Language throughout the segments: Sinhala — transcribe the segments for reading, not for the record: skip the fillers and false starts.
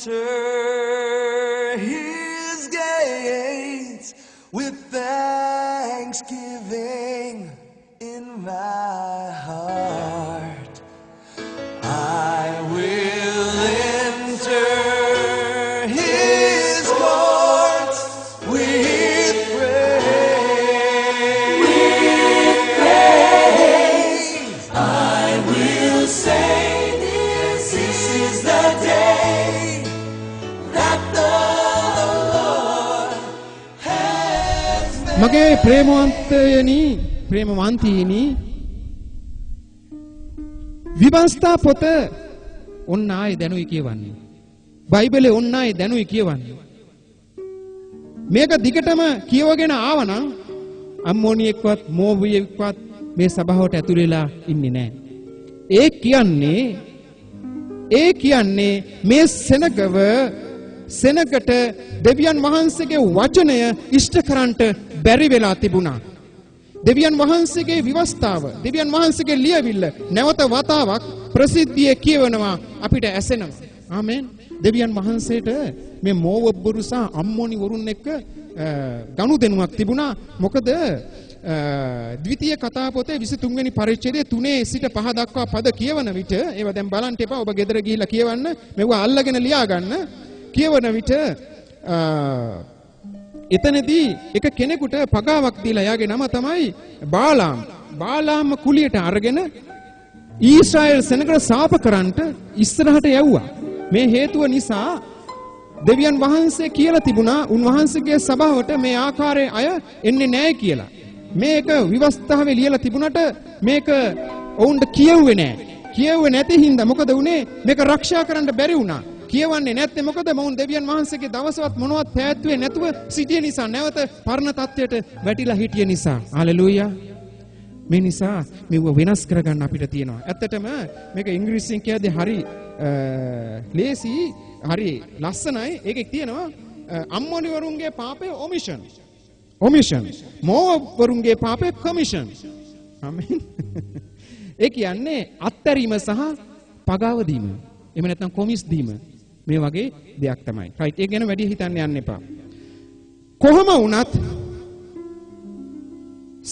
enter his gates with thanksgiving in my heart. I will enter his courts with praise. With praise. I will say this is the day that the Lord has made. මගේ ප්‍රේමවන්තීනි විවස්ථා පොත ඔන්න ආයේ දැනුයි කියවන්නේ. බයිබලේ ඔන්න ආයේ දැනුයි කියවන්නේ. මේක දිගටම කියවගෙන ආවනම් අම්මෝනියෙක්වත් මෝවියෙක්වත් මේ සභාවට ඇතුළු වෙලා ඉන්නේ නැහැ. ඒ කියන්නේ මේ සෙනගට දෙවියන් වහන්සේගේ වචනය ඉෂ්ට කරන්නට බැරි වෙලා තිබුණා. දෙවියන් වහන්සේගේ විවස්ථාව, දෙවියන් වහන්සේගේ ලියවිල්ල නැවත වතාවක් ප්‍රසිද්ධියේ කියවනවා අපිට ඇසෙනවා. ආමෙන්. දෙවියන් වහන්සේට මේ මෝවබ්බුරු සහ අම්මෝනි වරුන් එක්ක ගනුදෙනුවක් තිබුණා. මොකද ද්විතීය කතා පොතේ 23 වෙනි පරිච්ඡේදයේ 3 සිට 5 දක්වා පද කියවන විට ඒවා දැන් බලන්න එපා. ඔබ ගෙදර ගිහිල්ලා කියවන්න. මේවා අල්ලගෙන ලියා ගන්න. කියවන විට එතනදී එක කෙනෙකුට පගාවක් දීලා යාගේ නම තමයි බාලාම්. බාලාම් කුලියට අරගෙන ඊශ්‍රායෙල් සෙනගට සාප කරන්නට ඉස්සරහට යවුවා. මේ හේතුව නිසා දෙවියන් වහන්සේ කියලා තිබුණා උන්වහන්සේගේ සභාවට මේ ආකාරයේ අය එන්නේ නැහැ කියලා. මේක විවස්ථාවේ ලියලා තිබුණට මේක ඔවුන්ට කියුවේ නැහැ. කියුවේ නැති හින්දා මොකද වුනේ? මේක ආරක්ෂා කරන්න බැරි වුණා. කියවන්නේ නැත්නම් මොකද? මොවුන් දෙවියන් වහන්සේගේ දවසවත් මොනවත් පැවැත්වුවේ නැතුව සිටිය නිසා, නැවත පරණ තත්ත්වයට වැටිලා හිටිය නිසා. හලෙලූයා. මේ නිසා මේව වෙනස් කරගන්න අපිට තියෙනවා. ඇත්තටම මේක ඉංග්‍රීසියෙන් කියද්දී හරි ලේසි, හරි ලස්සනයි. ඒකේ තියෙනවා අම්මෝනි වරුන්ගේ පාපේ ඔමිෂන්. Movie වරුන්ගේ පාපේ commission. ආමෙන්. ඒ කියන්නේ අත්තරීම සහ පගාව දීම. එහෙම නැත්නම් කොමිස් දීම. මේ වගේ දෙයක් තමයි. රයිට්. ඒක ගැන වැඩි හිතන්න යන්න එපා. කොහොම වුණත්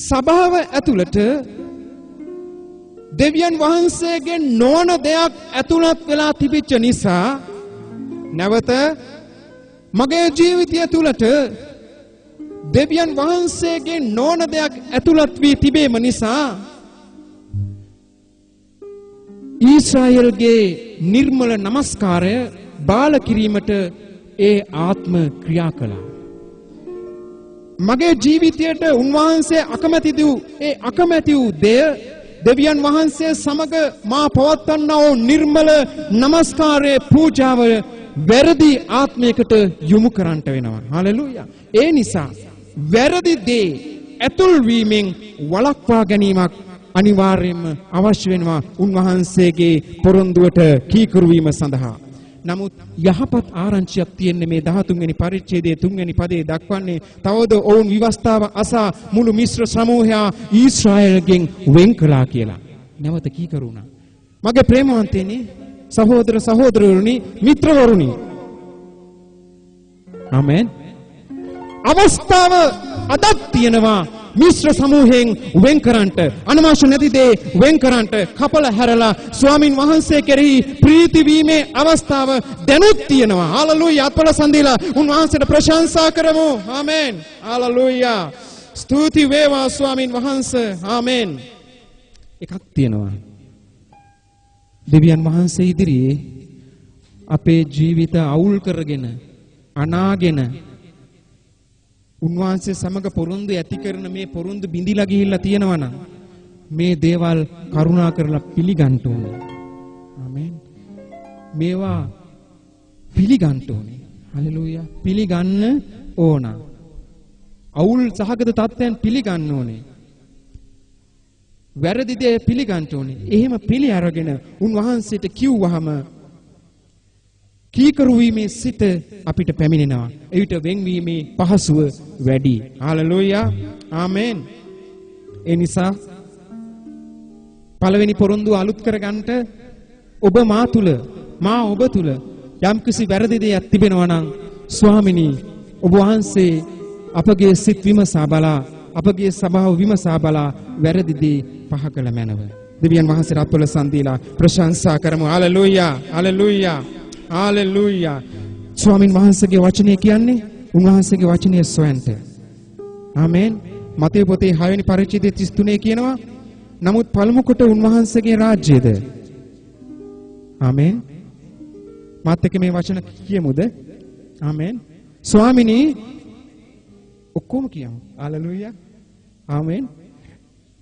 සභාව ඇතුළට දෙවියන් වහන්සේගේ නොවන දෙයක් ඇතුළත් වෙලා තිබිච්ච නිසා නැවත මගේ ජීවිතය තුළට දෙවියන් වහන්සේගේ නොවන දෙයක් ඇතුළත් වී තිබීම නිසා ඊශ්‍රායෙල්ගේ නිර්මල නමස්කාරය බාල කිරීමට ඒ ආත්ම ක්‍රියා කළා. මගේ ජීවිතයට උන්වහන්සේ අකමැති වූ ඒ අකමැති වූ දෙය දෙවියන් වහන්සේ සමග මා පවත්වන්නා වූ නිර්මල නමස්කාරයේ පූජාව වැරදි ආත්මයකට යොමු කරන්නට වෙනවා. හලෙලූයා. ඒ නිසා වැරදි දේ ඇතුල් වීමෙන් වළක්වා ගැනීමක් අනිවාර්යයෙන්ම අවශ්‍ය වෙනවා උන්වහන්සේගේ පොරොන්දුවට කීකරු වීම සඳහා. නමුත් යහපත් ආරංචියක් තියෙන්නේ මේ 13 වෙනි පරිච්ඡේදයේ 3 වෙනි පදයේ දක්වන්නේ තවද ඔවුන් විවස්ථාව අසා මුළු මිශ්‍ර සමූහයා ඊශ්‍රායෙල්ගෙන් වෙන් කළා කියලා. නැවත කීකරු වුණා. මගේ ප්‍රේමවන්තයනි, සහෝදර සහෝදරවරුනි, මිත්‍රවරුනි. ආමෙන්. අවස්ථාව අදත් තියෙනවා මිශ්‍ර සමූහයෙන් වෙන් කරන්නට, අනවශ්‍ය නැති දේ වෙන් කරන්නට, කපල හැරලා ස්වාමින් වහන්සේ කෙරෙහි ප්‍රීති වීමේ අවස්ථාව දැනුත් තියෙනවා. හාලෙලූයා. අත්වල සඳිලා උන්වහන්සේට ප්‍රශංසා කරමු. ආමෙන්. හාලෙලූයා. ස්තුති වේවා ස්වාමින් වහන්සේ. ආමෙන්. එකක් තියෙනවා. දෙවියන් වහන්සේ ඉදිරියේ අපේ ජීවිත අවුල් කරගෙන අනාගෙන උන්වහන්සේ සමග පොරොන්දු ඇති කරන මේ පොරොන්දු බිඳිලා ගිහිල්ලා තියෙනවා නම් මේ දේවල් කරුණා කරලා පිළිගන්න ඕනේ. ආමෙන්. මේවා පිළිගන්න ඕනේ. හලෙලූයා. පිළිගන්න ඕන. අවුල් සහගත තත්ත්වයන් පිළිගන්න ඕනේ. වැරදි දේ පිළිගන්න ඕනේ. එහෙම පිළි අරගෙන උන්වහන්සේට කිව්වහම කීකරු වීමේ සිත අපිට පැමිණෙනවා. එවිට වෙන්වීමේ පහසුව වැඩි. හalleluya. ආමෙන්. ඒ නිසා පළවෙනි පොරොන්දුව අලුත් කරගන්නට ඔබ මා තුල, මා ඔබ තුල යම්කිසි වැරදි දෙයක් තිබෙනවා නම් ස්වාමිනී ඔබ වහන්සේ අපගේ සිත් විමසා බලා අපගේ සභාව විමසා බලා වැරදි දේ පහ කළ මැනව. දෙවියන් වහන්සේ රත්වල සම්දීලා ප්‍රශංසා කරමු. Hallelujah hallelujah hallelujah. ස්වාමින් වහන්සේගේ වචනය කියන්නේ උන්වහන්සේගේ වචනය සොයන්ට. ආමෙන්. මතේ පොතේ 6 වෙනි පරිච්ඡේදයේ 33 කියනවා නමුත් පළමු කොට උන්වහන්සේගේ රාජ්‍යයද. ආමෙන්. මාත් එක්ක මේ වචන කියමුද? ආමෙන්. ස්වාමිනී ඔක්කොම කියමු. හalleluya. ආමෙන්.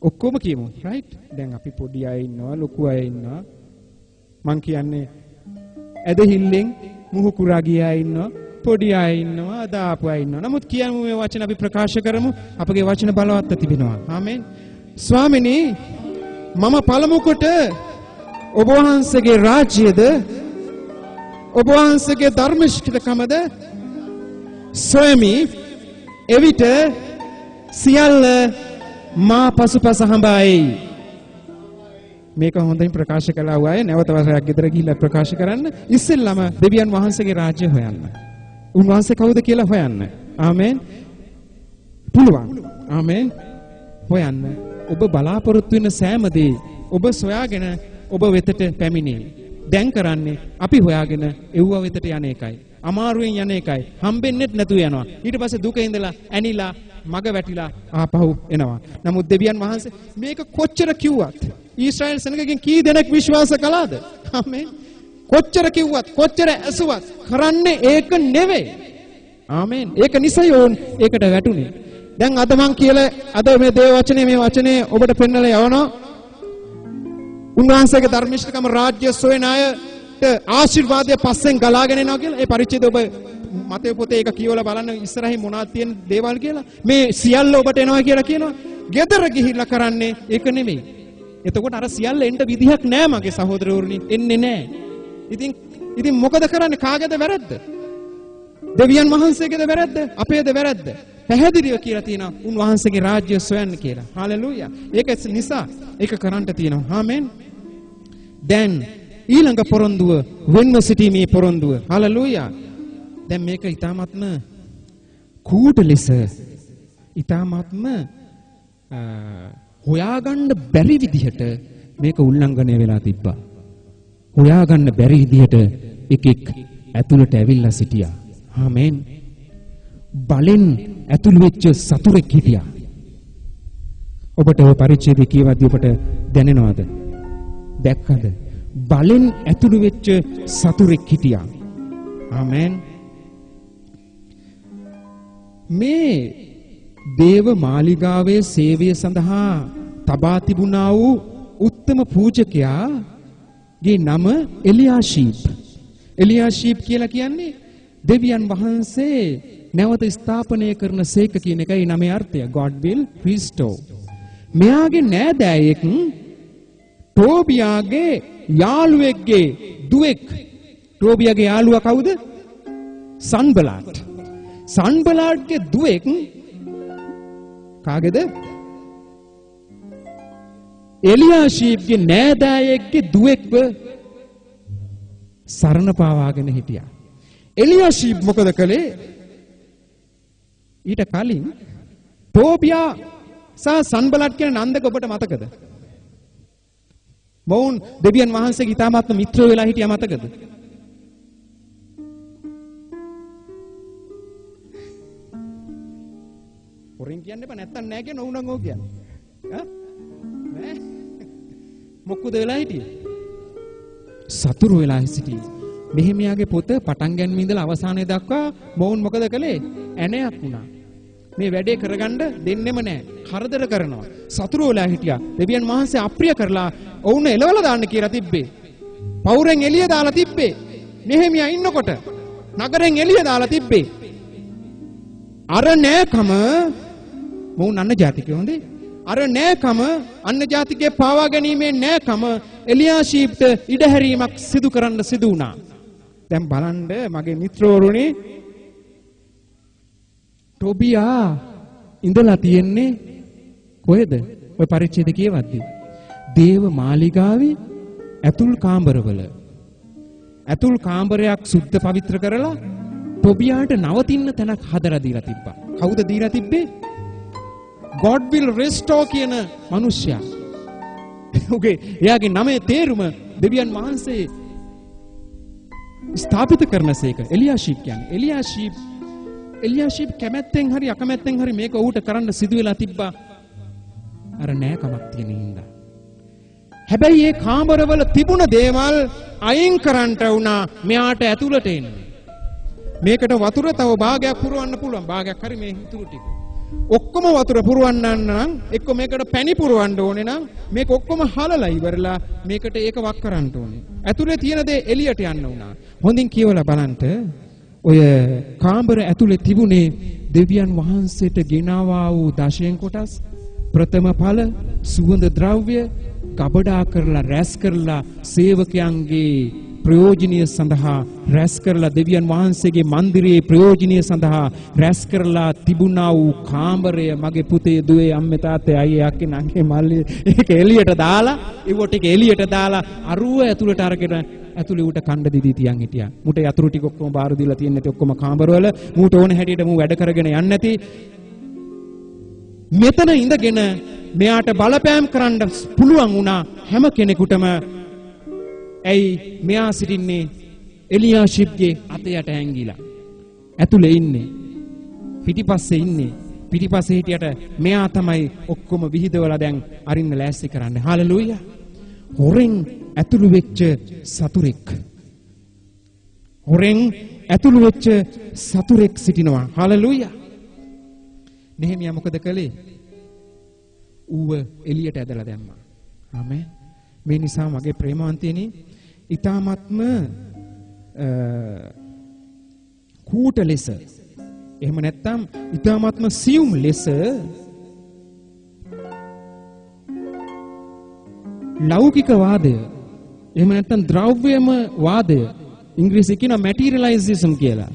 ඔක්කොම කියමු. right? දැන් අපි පොඩි අය ඉන්නවා, ලොකු අය ඉන්නවා. මං කියන්නේ ඇදහිල්ලෙන් මුහු කුරා ගිය අය ඉන්නවා, පොඩි අය ඉන්නවා, දාපු අය ඉන්නවා. නමුත් කියමු මේ වචන අපි ප්‍රකාශ කරමු. අපගේ වචන බලවත් තිබෙනවා. ආමෙන්. ස්වාමිනී මම පළමු කොට ඔබ වහන්සේගේ රාජ්‍යයද ඔබ වහන්සේගේ ධර්මශීලකමද සොයමි. එවිට සියල්ල මා පසුපස හඹායි. මේක හොඳින් ප්‍රකාශ කළා වූ අය නැවත වරක් ගෙදර ගිහිල්ලා ප්‍රකාශ කරන්න. ඉස්සෙල්ලාම දෙවියන් වහන්සේගේ රාජ්‍ය හොයන්න. උන්වහන්සේ කවුද කියලා හොයන්න. ආමෙන්. පුළුවන්. ආමෙන්. හොයන්න. ඔබ බලාපොරොත්තු වෙන සෑම දේ ඔබ සොයාගෙන ඔබ වෙතට පැමිණේ. දැන් කරන්නේ අපි හොයාගෙන එව්ව වෙතට යන එකයි. අමාරුවෙන් යන එකයි. හම්බෙන්නෙත් නැතුව යනවා. ඊට පස්සේ දුක ඉඳලා ඇනිලා මග වැටිලා ආපහු එනවා. නමුත් දෙවියන් වහන්සේ මේක කොච්චර කිව්වත් ඊශ්‍රායෙල් සෙනගගෙන් කී දෙනෙක් විශ්වාස කළාද? ආමෙන්. කොච්චර කිව්වත් කොච්චර ඇසුවත් කරන්නේ ඒක නෙවෙයි. ආමෙන්. ඒක නිසයි ඕන් ඒකට වැටුනේ. දැන් අද මං කියලා අද මේ දේව වචනේ මේ වචනේ ඔබට පෙන්නලා යවනවා. උන්වහන්සේගේ ධර්මිෂ්ඨකම රාජ්‍ය සොයන අයට ආශිර්වාදය පස්සෙන් ගලාගෙන එනවා කියලා. ඒ පරිච්ඡේදය ඔබ මතේ පොතේ ඒක කියවලා බලන්න ඉස්සරහින් මොනවද තියෙන දේවල් කියලා. මේ සියල්ල ඔබට එනවා කියලා කියනවා. ගෙදර ගිහිල්ලා කරන්නේ ඒක නෙමෙයි. එතකොට අර සියල්ල එන්න විදිහක් නෑ මගේ සහෝදරවරුනි. එන්නේ නෑ. ඉතින් මොකද කරන්නේ? කාගේද වැරද්ද? දෙවියන් වහන්සේගේද වැරද්ද? අපේද වැරද්ද? පැහැදිලිව කියලා තියෙනවා උන්වහන්සේගේ රාජ්‍ය සොයන්න කියලා. හalleluya. ඒක නිසා ඒක කරන්න තියෙනවා. ආමෙන්. දැන් ඊළඟ පොරොන්දුව වෙන්ව සිටීමේ පොරොන්දුව. හalleluya. දැන් මේක ඊ타ත්ම කූට ලෙස ඊ타ත්ම හොයාගන්න බැරි විදිහට මේක උල්ලංඝනය වෙලා තිබ්බා. හොයාගන්න බැරි විදිහට එකෙක් ඇතුළට ඇවිල්ලා සිටියා. ආමෙන්. බලෙන් ඇතුළු වෙච්ච සතුරෙක් හිටියා. ඔබට ඔය පරිච්ඡේදය කියවද්දී ඔබට දැනෙනවද? දැක්කද? බලෙන් ඇතුළු වෙච්ච සතුරෙක් හිටියා. ආමෙන්. මේ දේව මාලිගාවේ සේවය සඳහා තබා තිබුණා වූ උත්තම පූජකයාගේ නම එලියාෂීප්. එලියාෂීප් කියලා කියන්නේ දෙවියන් වහන්සේ නැවත ස්ථාපනය කරන සේක කියන එකයි නමේ අර්ථය. God will restore. මෙයාගේ නෑදෑයෙක් ටෝබියාගේ යාළුවෙක්ගේ දුවෙක්. ටෝබියාගේ යාළුවා කවුද? සන්බලාට්. සන්බලාට්ගේ දුවෙක් කාගේද? එලියාෂීප්ගේ නෑදෑයෙක්ගේ දුවෙක්ව සරණ පාවාගෙන හිටියා. එලියාෂීප් මොකද කළේ? ඊට කලින් ටෝබියා සහ සන්බලාට් කියන නන්දක ඔබට මතකද? මොවුන් දෙවියන් වහන්සේගේ ඊ타මාත්ම මිත්‍රයෝ වෙලා හිටියා මතකද? හොරින් කියන්න එපා නැත්තම් නෑ කියන උණන් ඕක කියන්නේ. ඈ? නෑ. මොකද වෙලා හිටියේ? සතුරු වෙලා සිටියේ. මෙහෙමියාගේ පොත පටන් ගැනීම ඉඳලා අවසානයේ දක්වා මොවුන් මොකද කළේ? ඇණයක් වුණා. මේ වැඩේ කරගන්න දෙන්නෙම නෑ. කරදර කරනවා. සතුරු වෙලා හිටියා. දෙවියන් වහන්සේ අප්‍රිය කරලා ඔවුන් එලවලා දාන්න කියලා තිබ්බේ. පවුරෙන් එළිය දාලා තිබ්බේ. මෙහෙමියා ඉන්නකොට නගරෙන් එළිය දාලා තිබ්බේ. අර නෑකම මොවුන් අන්න ජාතිකයෝ හොඳේ. අර නෑකම අන්න ජාතිකයේ පාවා ගැනීමේ නෑකම එලියාෂීප්ට ඉඩහැරීමක් සිදු කරන්න සිදු වුණා. දැන් බලන්න මගේ මිත්‍රවරුනි ටෝබියා ඉඳලා තියෙන්නේ කොහෙද? ඔය පරිච්ඡේද කියවද්දී දේව මාලිගාවේ ඇතුල් කාමරවල. ඇතුල් කාමරයක් සුද්ධ පවිත්‍ර කරලා ටොබියාට නවතින්න තැනක් හදලා දීලා තිබ්බා. කවුද දීලා තිබ්බේ? God will restore කියන මිනිසයා. එයාගේ නමේ තේරුම දෙවියන් වහන්සේ ස්ථාපිත කරනසේක. එලියාෂිප් කියන්නේ. එලියාෂිප් කැමැත්තෙන් හරි අකමැත්තෙන් හරි මේක ඌට කරන්න සිදු වෙලා තිබ්බා. අර නෑකමක් තියෙන හින්දා. හැබැයි මේ කාමරවල තිබුණ දේවල් අයින් කරන්නට වුණා මෙයාට ඇතුළට එන්න. මේකට වතුර තව භාගයක් පුරවන්න පුළුවන්. භාගයක් හරි මේ ඉතුරු ටික. ඔක්කොම වතුර පුරවන්න නම් එක්ක මේකට පැණි පුරවන්න ඕනේ නම් මේක ඔක්කොම හලලා ඉවරලා මේකට ඒක වක් කරන්න ඕනේ. ඇතුලේ තියෙන දේ එළියට යන්න උනා. හොඳින් කියවලා බලන්න. ඔය කාමර ඇතුලේ තිබුණේ දෙවියන් වහන්සේට ගෙනාවා වූ දශයෙන් කොටස්, ප්‍රථම ඵල, සුවඳ ද්‍රව්‍ය ගබඩා කරලා රැස් කරලා සේවකයන්ගේ ප්‍රයෝජනීය සඳහා රැස් කරලා දෙවියන් වහන්සේගේ මන්දිරයේ ප්‍රයෝජනීය සඳහා රැස් කරලා තිබුණා වූ කාමරය මගේ පුතේ දුවේ අම්මේ තාත්තේ අයියේ අක්කේ නංගි මල්ලි ඒක එළියට දාලා ඒව ටික එළියට දාලා අරුව ඇතුළට අරගෙන ඇතුළේ ඌට කණ්ඩ දිදී තියන් හිටියා. මූට යතුරු ටික ඔක්කොම බාර දීලා තියෙන නැති ඔක්කොම කාමරවල මූට ඕන හැටියට මූ වැඩ කරගෙන යන්නේ නැති. මෙතන ඉඳගෙන මෙයාට බලපෑම් කරන්න පුළුවන් වුණා හැම කෙනෙකුටම. ඇයි මෙයා සිටින්නේ එලියාෂිප්ගේ අත යට ඇංගිලා. ඇතුලේ ඉන්නේ. පිටිපස්සේ ඉන්නේ. පිටිපස්සේ හිටියට මෙයා තමයි ඔක්කොම විහිදවලා දැන් අරින්න ලෑස්ති කරන්නේ. හාලෙලූයා. හොරෙන් ඇතුළු වෙච්ච සතුරෙක්. හොරෙන් ඇතුළු වෙච්ච සතුරෙක් සිටිනවා. හාලෙලූයා. නෙහෙමියා මොකද කළේ? ඌව එළියට ඇදලා දැම්මා. ආමේන්. මේ නිසා මගේ ප්‍රේමවන්තයනි ඊ타ත්ම කූට ලෙස එහෙම නැත්නම් ඊ타ත්ම සියුම් ලෙස ලෞකික වාදය එහෙම නැත්නම් ද්‍රව්‍යම වාදය ඉංග්‍රීසියෙන් කියන මැටීරියලයිසේෂන් කියලා.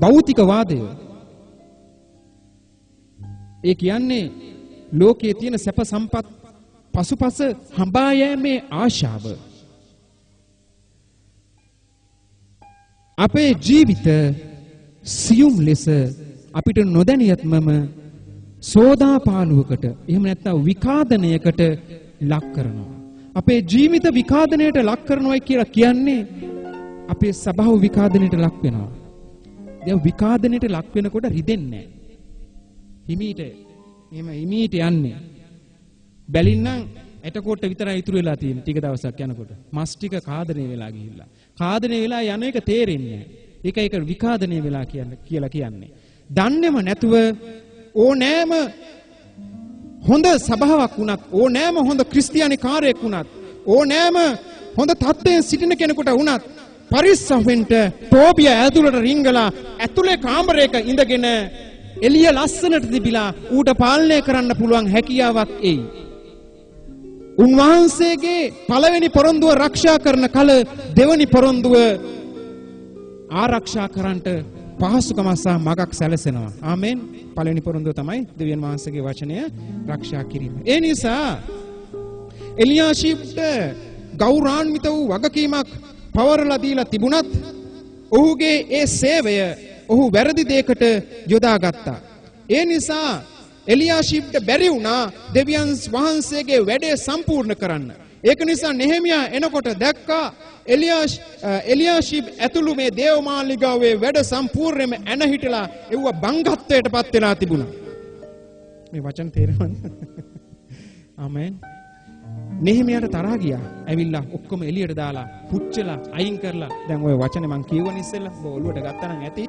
භෞතික වාදය. ඒ කියන්නේ ලෝකයේ තියෙන සැප සම්පත් පසුපස හඹා යෑමේ ආශාව. අපේ ජීවිත සියුම් ලෙස අපිට නොදැනියත්මම සෝදාපාලුවකට එහෙම නැත්නම් විකාදනයකට ලක් කරනවා. අපේ ජීවිත විකාදනයට ලක් කරනවායි කියලා කියන්නේ අපේ ස්වභාව විකාදනයට ලක් වෙනවා. දැන් විකාදනයට ලක් වෙනකොට රිදෙන්නේ නැහැ. හිමීට යන්නේ. බැලින්නම් එතකොට විතරයි ඉතුරු වෙලා තියෙන්නේ ටික දවසක් යනකොට. මස් ටික කාදනය වෙලා ගිහිල්ලා. කාදනය වෙලා යන එක තේරෙන්නේ නැහැ. ඒක විකාදනය වෙලා කියලා කියන්නේ. දන්නේම නැතුව ඕනෑම හොඳ සභාවක් වුණත්, ඕනෑම හොඳ ක්‍රිස්තියානි කාර්යයක් වුණත්, ඕනෑම හොඳ තත්ත්වයෙන් සිටින කෙනෙකුට වුණත් පරිස්සම් වෙන්න ටෝබියා ඇතුළට රිංගලා ඇතුලේ කාමරයක ඉඳගෙන එළිය ලස්සනට තිබිලා ඌට පාලනය කරන්න පුළුවන් හැකියාවක් එයි. උන්වහන්සේගේ පළවෙනි පොරොන්දුව ආරක්ෂා කරන කල දෙවනි පොරොන්දුව ආරක්ෂා කරන්නට පහසුකම සහ මගක් සැලසෙනවා. ආමෙන්. පළවෙනි පොරොන්දුව තමයි දෙවියන් වහන්සේගේ වචනය ආරක්ෂා කිරීම. ඒ නිසා එලියාෂිප්ට ගෞරවාන්විත වූ වගකීමක් පවරලා දීලා තිබුණත් ඔහුගේ ඒ සේවය ඔහු වැරදි දෙයකට යොදාගත්තා. ඒ නිසා එලියාෂිප්ට බැරි වුණා දෙවියන් වහන්සේගේ වැඩේ සම්පූර්ණ කරන්න. ඒක නිසා නෙහෙමියා එනකොට දැක්කා එලියාෂිප් ඇතුළු මේ දේවමාලිගාවේ වැඩ සම්පූර්ණයෙන්ම ඇන හිටලා එව්ව බංගත්වයටපත් වෙලා තිබුණා. මේ වචන තේරෙනවද? ආමෙන්. නෙහෙමියාට තරහ ගියා. ඇවිල්ලා ඔක්කොම එළියට දාලා පුච්චලා අයින් කරලා දැන් ওই වචනේ මං කියවන ඉස්සෙල්ලා ඔළුවට ගත්තා නම් ඇති.